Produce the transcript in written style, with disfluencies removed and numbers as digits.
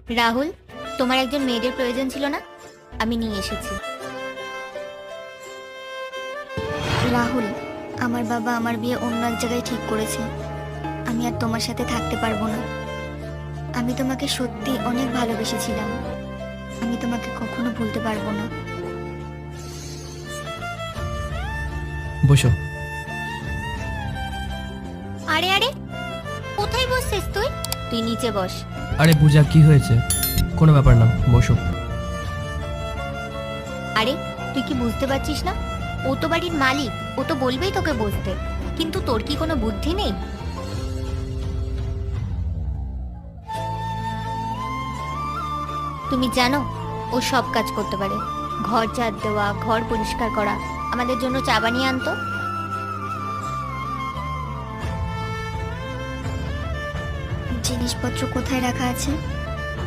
রাহুল, তোমার একজন মেয়েদের প্রয়োজন ছিল না? আমি নিয়ে এসেছি। রাহুল, আমার বাবা আমার বিয়ে অন্য এক জায়গায় ঠিক করেছে। আমি আর তোমার সাথে থাকতে পারবো না। আমি তোমাকে সত্যি অনেক ভালোবেসেছিলাম। আমি তোমাকে কখনো ভুলতে পারবো না। বসো। আরে আরে, কোথায় বসছিস তুই? তুই নিচে বস। আরে পূজা, কি হয়েছে? কোনো ব্যাপার না, বসো। আরে তুই কি বুঝতে পারছিস না? ও তো বাড়ির মালিক, ও তো বলবেই তোকে বসতে। কিন্তু তোর কি কোনো বুদ্ধি নেই? তুমি জানো ও সব কাজ করতে পারে। ঘর ঝাড় দেওয়া, ঘর পরিষ্কার করা, আমাদের জন্য চা বানিয়ে আনতো। জিনিসপত্র কোথায় রাখা আছে?